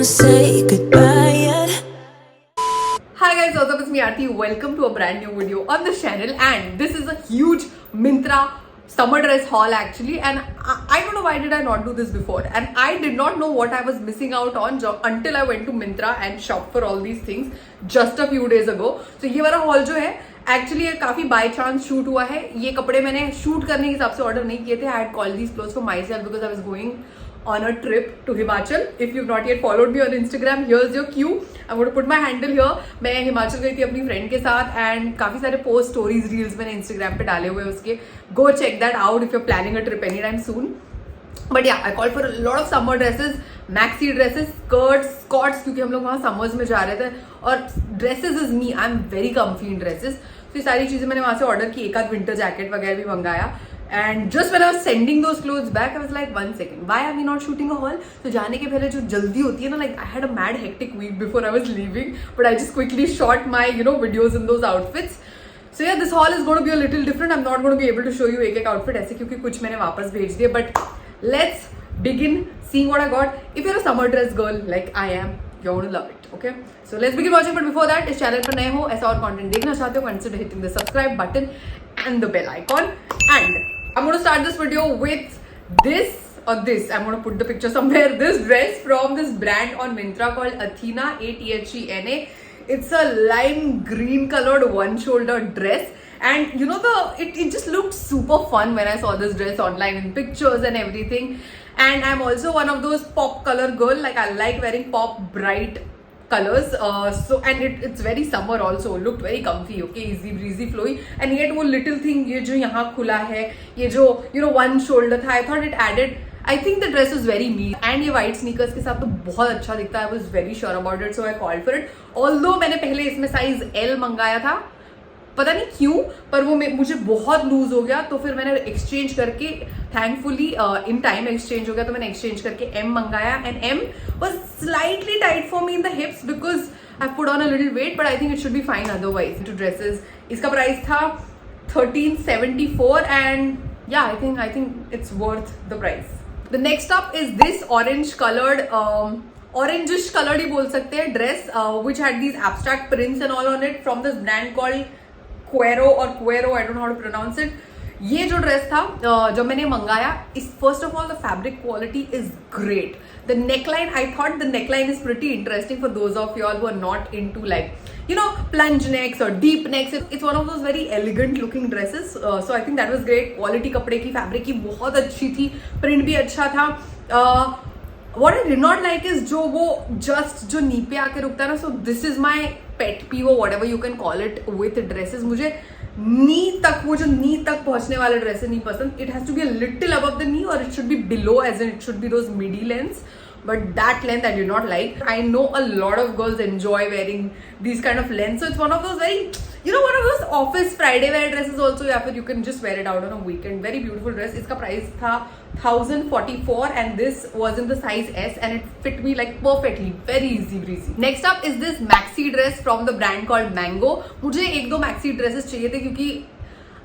say goodbye yet. Hi guys, what's up? It's me Aarti. Welcome to a brand new video on this channel, and this is a huge Myntra summer dress haul actually. And I don't know why did I not do this before, and I did not know what I was missing out on until I went to Myntra and shopped for all these things just a few days ago. So ये वाला haul जो है actually ये काफी by chance shoot हुआ है. ये कपड़े मैंने शूट करने के हिसाब से ऑर्डर नहीं किए थे. I had called these clothes for my self because I was going on a trip to Himachal. If you've not yet followed me on Instagram, here's your cue. I'm going to put my handle here. मैं हिमाचल गई थी अपनी friend के साथ and काफी सारे post stories reels मैंने Instagram पे डाले हुए उसके. Go check that out if you planning a trip any time soon. But yeah I call for lot of summer dresses, maxi dresses, skirts क्योंकि हम लोग वहाँ समर्स में जा रहे थे. और dresses is me, I am very comfy in dresses. तो ये सारी चीजें मैंने वहाँ से ऑर्डर की. एक आध विंटर जैकेट वगैरह भी मंगाया. And just when I was sending those clothes back, I was like, one second, why are we not shooting a haul? So जाने के पहले जो जल्दी होती है ना, like I had a mad hectic week before I was leaving, but I just quickly shot my videos in those outfits. So yeah, this haul is going to be a little different. I'm not going to be able to show you एक outfit ऐसे क्योंकि कुछ मैंने वापस भेज दिए. But let's begin seeing what I got. If you're a summer dress girl like I am, you're going to love it. Okay, so let's begin watching. But before that, इस channel पर नए हो, ऐसा और content देखना चाहते हो, consider hitting the subscribe button and the bell icon. And I'm going to start this video with this. I'm going to put the picture somewhere. This dress from this brand on Myntra called Athena, Athena. It's a lime green colored one shoulder dress. And it just looked super fun when I saw this dress online in pictures and everything. And I'm also one of those pop color girl. Like I like wearing pop bright colors, and it's very summer also. Looked very comfy, okay, easy breezy flowy. And yet वो little thing ये जो यहाँ खुला है, ये जो one shoulder था, I thought it added. I think the dress is very me. And ये white sneakers के साथ तो बहुत अच्छा दिखता है. I was very sure about it, so I called for it. Although मैंने पहले इसमें size L मंगाया था, पता नहीं क्यों, पर वो मुझे बहुत लूज हो गया. तो फिर मैंने एक्सचेंज करके, थैंकफुली इन टाइम एक्सचेंज हो गया, तो मैंने एक्सचेंज करके M मंगाया. And M was slightly tight for me in the hips because I put on a little weight, but I think it should be fine otherwise. Two dresses इसका price था 1374 and yeah I think it's worth the price. The next up is this orange coloured, orangish coloured ही बोल सकते हैं, dress which had these abstract prints and all on it from this brand called क्वेरो और क्वेरो, I don't know how to pronounce it. ये जो dress था जब मैंने मंगाया, इस first of all the fabric quality is great. The neckline, I thought the neckline is pretty interesting for those of you all who are not into like plunge necks और deep necks. It's one of those very elegant looking dresses. So I think that was great. Quality कपड़े की, fabric की बहुत अच्छी थी. Print भी अच्छा था. What I did not like is जो नी पे आके रुकता है ना. So this is my pet peeve or whatever you can call it with dresses. मुझे नी तक, वो जो नी तक पहुंचने वाले ड्रेसेस नहीं पसंद. It has to be a little above the knee or it should be below, as in it should be those midi lengths. But that length I did not like. I know a lot of girls enjoy wearing these kind of lengths. So it's one of those very, one of those office Friday wear dresses also. या फिर you can just wear it out on a weekend. Very beautiful dress. इसका price था 1044 and this was in the size S and it fit me like perfectly. Very easy breezy. Next up is this maxi dress from the brand called Mango. मुझे एक दो maxi dresses चाहिए थे क्योंकि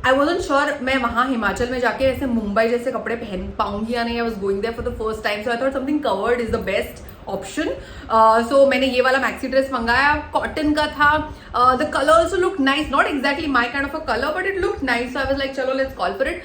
आई wasn't sure मैं वहाँ हिमाचल में जाके ऐसे मुंबई जैसे कपड़े पहन पाऊंगी या नहीं. I was going there for the first time, so I thought something covered is the best option. So मैंने ये वाला मैक्सी ड्रेस मंगाया. कॉटन का था. The colour also look nice, not exactly my kind of a colour but it look nice. So I was like चलो let's call for it.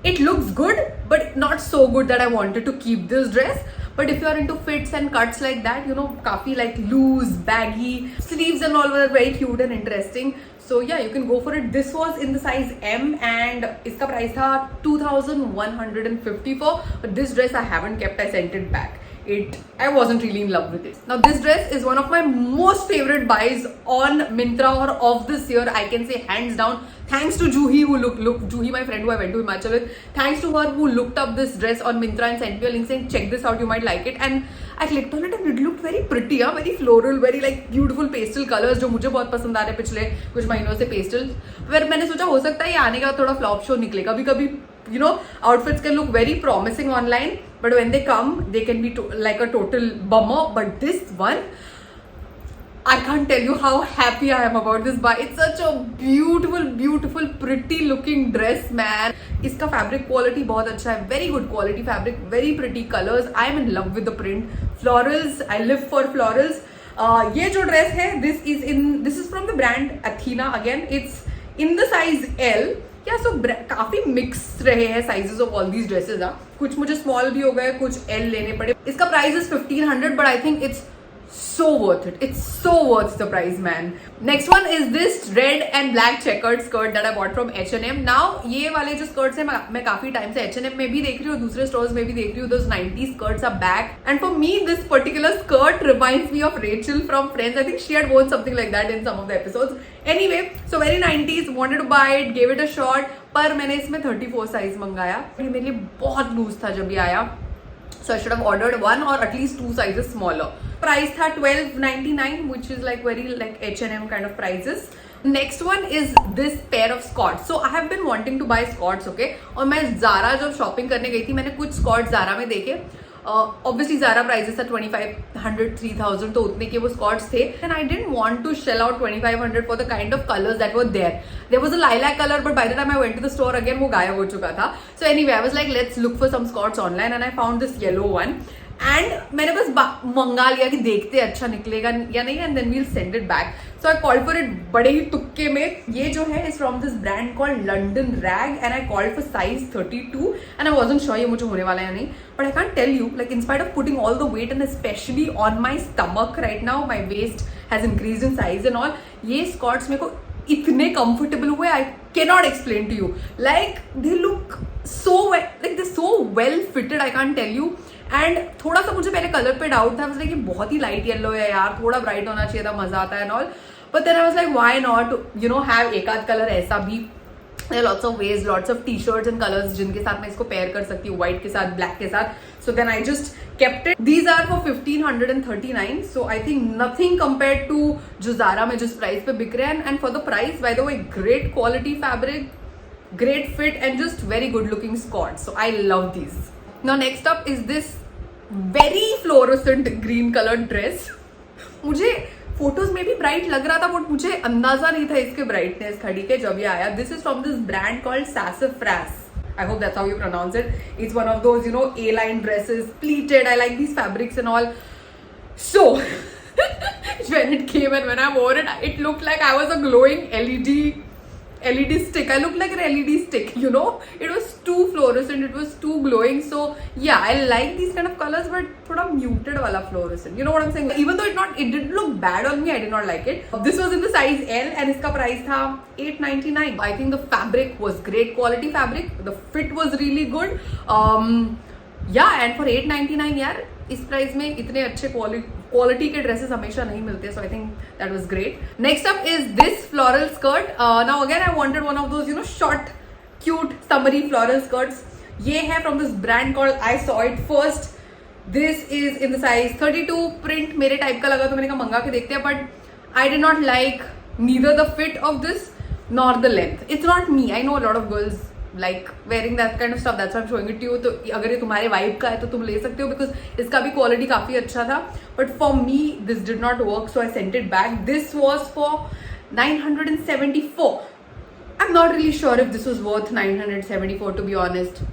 It looks good, but not so good that I wanted to keep this dress. But if you are into fits and cuts like that, काफी like loose, baggy, sleeves and all were very cute and interesting. So yeah, you can go for it. This was in the size M and इसका price था 2154. But this dress I haven't kept. I sent it back. I wasn't really in love with it. Now this dress is one of my most favorite buys on Myntra or of this year. I can say hands down. Thanks to Juhi who Juhi, my friend who I went to Himachal with. Thanks to her who looked up this dress on Myntra and sent me a link saying check this out, you might like it. And I clicked on it and it looked very pretty, very floral, very like beautiful pastel colors जो मुझे बहुत पसंद आ रहे हैं पिछले कुछ महीनों से pastel. फिर मैंने सोचा हो सकता है ये आने का थोड़ा फ्लॉप शो निकले. कभी outfits can look very promising online, but when they come they can be like a total bummer. But this one, I can't tell you how happy I am about this buy. It's such a beautiful, pretty looking dress, man. इसका fabric quality बहुत अच्छा है, very good quality fabric, very pretty colors. I am in love with the print. Florals, I live for florals. ये जो dress है, this is from the brand Athena. Again, it's in the size L. या सो काफी mix रहे हैं sizes of all these dresses. कुछ मुझे small भी हो गए, कुछ एल लेने पड़े. इसका price is 1500, but I think it's so worth it. It's so worth the price, man. Next one is this red and black checkered skirt that I bought from H&M. Now ये वाले जो skirts हैं मैं काफी time से H&M में भी देख रही हूँ, दूसरे stores में भी देख रही हूँ. Those 90s skirts are back, and for me this particular skirt reminds me of Rachel from Friends. I think she had worn something like that in some of the episodes. Anyway, so very 90s, wanted to buy it, gave it a shot. पर मैंने इसमें 34 size मंगाया. ये मेरे लिए बहुत loose था जब ये आया. So I should have ordered one or at least 2 sizes smaller. Price था $12.99, which is like very like H&M kind of prices. Next one is this pair of skirts. So I have been wanting to buy skirts, okay? और मैं Zara जब shopping करने गई थी, मैंने कुछ skirts Zara में देखे. Obviously Zara prices are 2500, 3000, तो उतने के वो skirts थे. And I didn't want to shell out 2500 for the kind of colors that were there. There was a lilac color, but by the time I went to the store again, वो गायब हो चुका था. So anyway, I was like, let's look for some skirts online, and I found this yellow one. And मैंने बस मंगा लिया कि देखते अच्छा निकलेगा या नहीं, and then we'll send it back. So I called for it बड़े ही तुक्के में. ये जो है is from this brand called London rag, and I called for size 32, and I wasn't sure ये मुझे होने वाला है या नहीं. But I can tell you, like in spite of putting all the weight and specially on my stomach right now, my waist has increase in size and all. ये skirts मेरे को इतने कंफर्टेबल हुए, I cannot explain to you. Like they look so like they so well fitted, I can tell you. And थोड़ा सा मुझे पहले colour पे डाउट था, कि बहुत ही लाइट येलो है यार, थोड़ा ब्राइट होना चाहिए था, मजा आता है and all. But then I was like why not have एक आध कलर ऐसा भी. Lots of ways, lots of T shirts and colours जिनके साथ मैं इसको पेयर कर सकती हूँ, व्हाइट के साथ, ब्लैक के साथ. So then I just kept it. These are for 1539, so I think nothing compared to जो Zara में जिस प्राइस पे बिक रहे हैं. And for the price, by the way, great quality fabric, great fit, and just very good looking skirts. So I love these. Now next up is this very fluorescent green colored dress. मुझे photos में भी bright लग रहा था, but मुझे अंदाजा नहीं था इसके ब्राइटनेस का. ठीक है, जब ये आया. This is from this brand called Sassafras. I hope that's how you pronounce it. It's one of those, A-line dresses, pleated. I like these fabrics and all. So, when it came and when I wore it, it looked like I was a glowing LED stick. I looked like an LED stick, It was too fluorescent. It was too glowing. So, yeah, I like these kind of colors, but thoda muted wala fluorescent. You know what I'm saying? Even though it didn't look bad on me, I did not like it. This was in the size L, and iska price tha $8.99. I think the fabric was great quality fabric. The fit was really good. Yeah, and for $8.99, यार इस price में इतने अच्छे quality के dresses हमेशा नहीं मिलते. So I think that was great. Next up is this floral skirt. Now again I wanted one of those short cute summery floral skirts. ये है from this brand called I saw it first. This is in the size 32. Print मेरे type का लगा तो मैंने कहा मंगा के देखते हैं, but I did not like neither the fit of this nor the length. It's not me. I know a lot of girls like wearing that kind of stuff. That's why I'm showing it to you. तो अगर ये तुम्हारे vibe का है तो तुम ले सकते हो, because इसका भी क्वालिटी काफी अच्छा था. But for me this did not work, so I sent it back. This was for $974. I'm not really sure if this was worth $974 to be honest.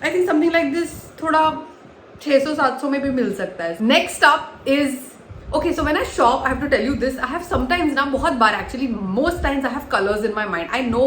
I think something like this थोड़ा 600-700 में भी मिल सकता है. Next up is okay, so when I shop, I have to tell you this. I have sometimes ना बहुत बार actually, most times I have colors in my mind. I know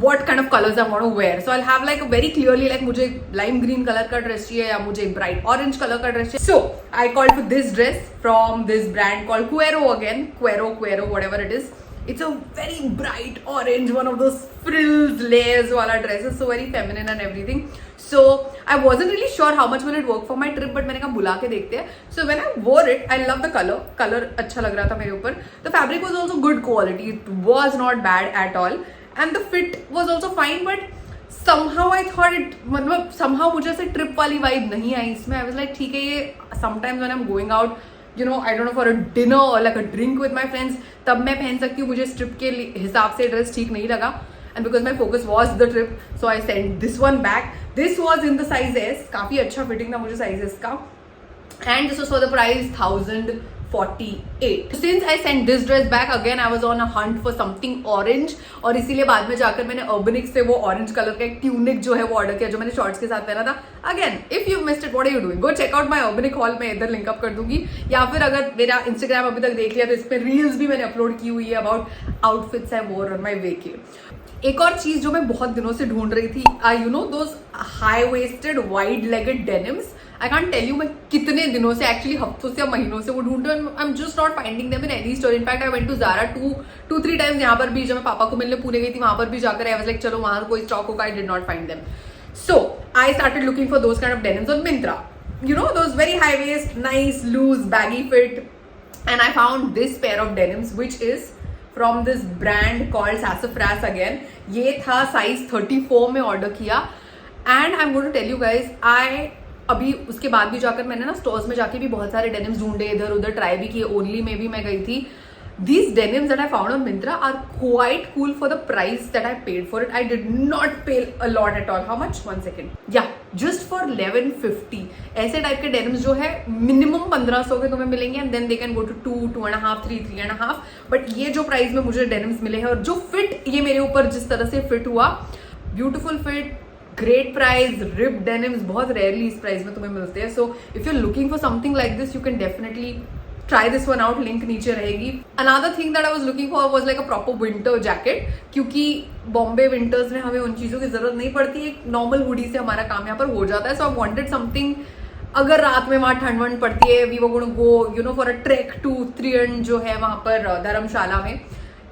what kind of colors I want to wear. So I'll have like a very clearly like मुझे lime green color का dress चाहिए या मुझे bright orange color का dress चाहिए. So I called for this dress from this brand called Quero again. Quero, whatever it is. It's a very bright orange, one of those frills, layers wala dresses, so very feminine and everything. So I wasn't really sure how much will it work for my trip, but मैंने कहा बुला के देखते हैं. So when I wore it, I love the color. Color अच्छा लग रहा था मेरे ऊपर. The fabric was also good quality. It was not bad at all, and the fit was also fine. But somehow I thought it, मतलब somehow मुझे ऐसे trip वाली vibe नहीं आई इसमें. I was like ठीक है, ये sometimes when I'm going out, I don't know, for a dinner or like a drink with my friends, तब मैं पहन सकती हूँ. मुझे इस ट्रिप के हिसाब से ड्रेस ठीक नहीं लगा, and because my focus was the trip, so I sent this one back. This was in the size S. काफी अच्छा फिटिंग था मुझे size S का, and this was for the price 48. Since I sent this dress back again, I was on a hunt for something orange और इसीलिए बाद में जाकर मैंने Urbanic से वो orange color का एक tunic जो है वो ऑर्डर किया जो मैंने शॉर्ट्स के साथ पहना था. Again, if you missed it, what are you doing? Go check out my Urbanic haul. मैं इधर लिंक अप कर दूंगी या फिर अगर मेरा Instagram अभी तक देख लिया तो इस पे रील्स भी मैंने अपलोड की हुई है about outfits I wore on my vacay. एक और चीज जो मैं बहुत दिनों से ढूंढ रही थी, you know those high waisted wide legged denims. I can't tell you मैं कितने दिनों से एक्चुअली हफ्तों से या महीनों से वो ढूंढ रही हूँ. I am just not finding them in any store. In fact I went to Zara 2-3 times. यहाँ पर भी जब मैं पापा को मिलने पुणे गई थी वहां पर भी जाकर आई वाज लाइक चलो वहां कोई स्टॉक होगा. आई did not find them. So I started looking for those kind of denims on Myntra. You know those very high waist, nice, loose, baggy fit. And I found this pair of denims which is from this brand called Sassafras again. ये था size 34 में order किया. And I'm going to tell you guys, अभी उसके बाद भी जाकर मैंने ना स्टोर्स में जाके भी बहुत सारे डेनिम्स ढूंढे, इधर उधर ट्राई भी किए. ओनली में भी मैं गई थी. These denims that I found on Myntra are quite cool for the price that I paid for it. I did not pay a lot at all. How much? 1 second. Yeah, just for 1150. ऐसे type के denims जो है minimum 1500 के तुम्हें मिलेंगे and then they can go to 2, 2.5, 3, 3.5. But ये जो price में मुझे डेनिम्स मिले हैं और जो फिट ये मेरे ऊपर जिस तरह से फिट हुआ, beautiful fit, great price, rip denims बहुत रेयरली इस प्राइस में तुम्हें मिलते हैं. So if you are looking for something like this you can definitely try this one out. Link नीचे रहेगी. Another thing that I was looking for was like a proper winter jacket, क्योंकि Bombay winters में हमें उन चीज़ों की जरूरत नहीं पड़ती. एक नॉर्मल हुडी से हमारा काम यहाँ पर हो जाता है. सो आई वांटेड समथिंग, अगर रात में वहाँ ठंड वंड पड़ती है, we were going to go you know for a trek to Triund जो है वहाँ पर धर्मशाला में.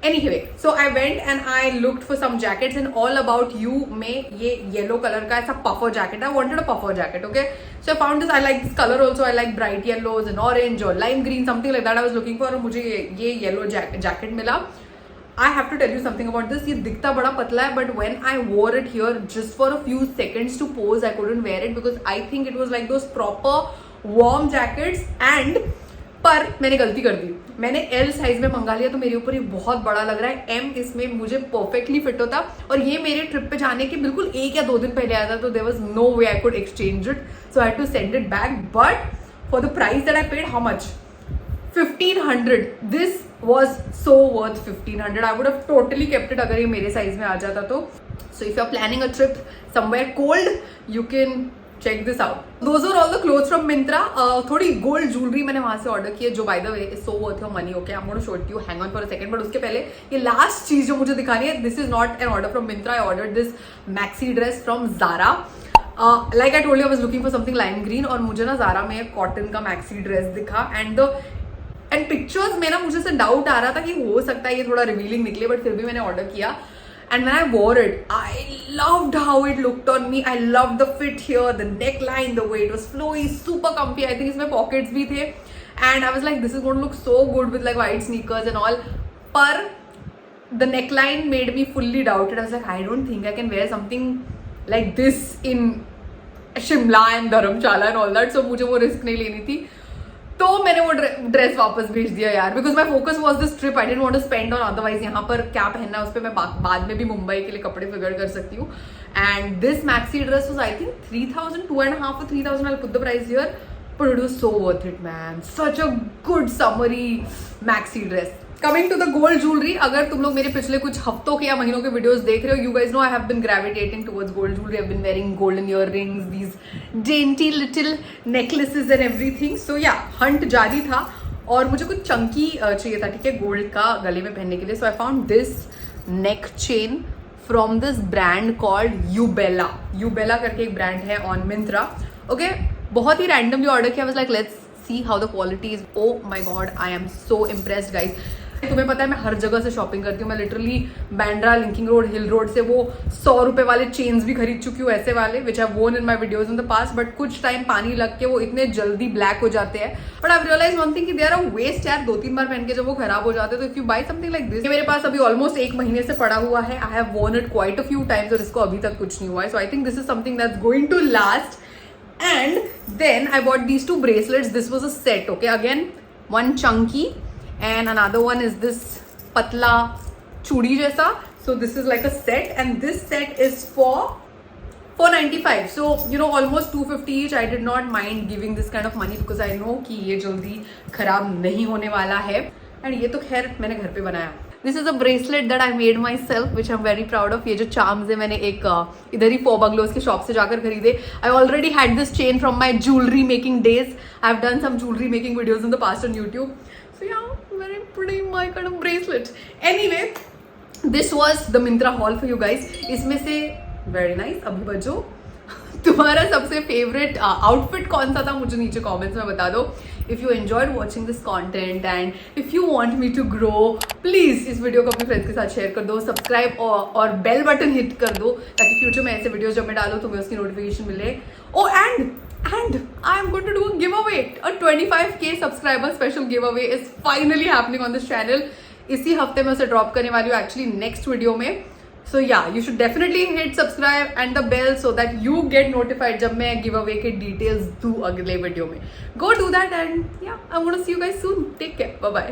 Anyway, so I went and I looked for some jackets and All About You में ये येलो कलर का ऐसा puffer jacket. I wanted a puffer jacket, okay? So I found this. I like this color also. I like bright yellows and orange or lime green, something like that I was looking for. और मुझे ये yellow jacket मिला. I have to tell you something about this. ये दिखता बड़ा पतला है, but when I wore it here just for a few seconds to pose, I couldn't wear it because I think it was like those proper warm jackets. And पर मैंने गलती कर दी. मैंने एल साइज में मंगा लिया तो मेरे ऊपर ये बहुत बड़ा लग रहा है. एम इसमें मुझे परफेक्टली फिट होता और ये मेरे ट्रिप पे जाने के बिल्कुल 1 या 2 दिन पहले आया था. तो there was no way I could exchange it. So I had to send it back. But for the price that I paid, how much? 1500. This was so worth 1500. I would have totally kept it अगर ये मेरे size में आ जाता तो. So if you are planning a trip somewhere cold you can check this out. Those are all the clothes from Myntra. थोड़ी gold jewellery मैंने वहां से ऑर्डर की है जो by the way is so worth your money. Okay, I'm going to show it to you. Hang on for a second. But उसके पहले ये लास्ट चीज जो मुझे दिखानी है, this is not an order from Myntra. I ordered this maxi dress from Zara. Like I told you, I was looking for something lime green और मुझे ना Zara में कॉटन का maxi dress दिखा and पिक्चर्स में ना मुझे से डाउट आ रहा था कि हो सकता है ये थोड़ा रिवीलिंग निकले, बट फिर भी मैंने ऑर्डर किया. And when I wore it, I loved how it looked on me. I loved the fit here, the neckline, the way it was flowy, super comfy. I think इसमें pockets भी थे. And I was like, this is going to look so good with like white sneakers and all. पर the neckline made me fully doubted. I was like, I don't think I can wear something like this in Shimla and Dharamshala and all that. So मुझे वो risk नहीं लेनी थी. तो मैंने वो dress वापस भेज दिया यार, because my focus was this trip. I didn't want to spend on otherwise. यहाँ पर क्या पहनना है उस पर मैं बाद में भी मुंबई के लिए कपड़े फिगर कर सकती हूँ. And this maxi dress was I think 3000, 2.5 or 3000. I put the price here, but it was so worth it man. Such a good summery maxi dress. Coming to the gold jewellery, अगर तुम लोग मेरे पिछले कुछ हफ्तों के या महीनों के वीडियोस देख रहे हो, you guys know I have been gravitating towards gold jewellery. I have been wearing golden earrings, these dainty little necklaces and everything. So yeah hunt जारी था और मुझे कुछ चंकी चाहिए था, ठीक है, गोल्ड का गले में पहनने के लिए. So I found this neck chain from this brand called यूबेला. यूबेला करके एक ब्रांड है ऑन Myntra. ओके, बहुत ही रैंडमली ऑर्डर किया. Was like let's see how the quality is. Oh my god, I am so impressed guys. तुम्हें पता है मैं हर जगह से शॉपिंग करती हूँ. मैं लिटरली बैंड्रा, लिंकिंग रोड, हिल रोड से वो 100 रुपए वाले चेन्स भी खरीद चुकी हूँ, ऐसे वाले which I worn in my videos in the past. But कुछ टाइम पानी लग के वो इतने जल्दी ब्लैक हो जाते हैं. But I realise one thing कि देयर आर वेस्ट यार. 2-3 बार पहन के जब वो खराब हो जाते हैं. तो if you buy something like this, मेरे पास अभी ऑलमोस्ट 1 महीने से पड़ा हुआ है. I have worn it quite a few times और इसको अभी तक कुछ नहीं हुआ है. So I think this is something that's going to last. And then I bought these 2 bracelets. This was a set, okay? Again, one chunky and another one is this patla chudi jaisa. So this is like a set and this set is for 495. So almost 250 each. I did not mind giving this kind of money because I know कि ये जल्दी खराब नहीं होने वाला है. And ये तो खैर मैंने घर पे बनाया. This is a bracelet that I made myself, which I'm very proud of. ये जो charms है मैंने एक इधर ही Four Bungalows के shop से जाकर खरीदे. I already had this chain from my jewelry making days. I've done some jewelry making videos in the past on YouTube. So yeah, very pretty my kind of bracelet. Anyway, this was the Myntra haul for you guys. इसमें से very nice. अभी बजो तुम्हारा सबसे favourite outfit कौन सा था मुझे नीचे कमेंट्स में बता दो. If you enjoyed watching this content and if you want me to grow, please इस वीडियो को अपने फ्रेंड्स के साथ शेयर कर दो, सब्सक्राइब और बेल बटन हिट कर दो ताकि फ्यूचर में ऐसे वीडियोस जब मैं डालूँ तुम्हें उसकी नोटिफिकेशन मिले. ओ and I am going to do a giveaway. A 25k subscriber special giveaway is finally happening on this channel. इसी हफ्ते में उसे ड्रॉप करने वाली हूँ एक्चुअली नेक्स्ट वीडियो में. So yeah, you should definitely hit subscribe and the bell so that you get notified जब मैं giveaway के details दूँ अगले वीडियो में. Go do that and yeah, I'm gonna see you guys soon. Take care. Bye bye.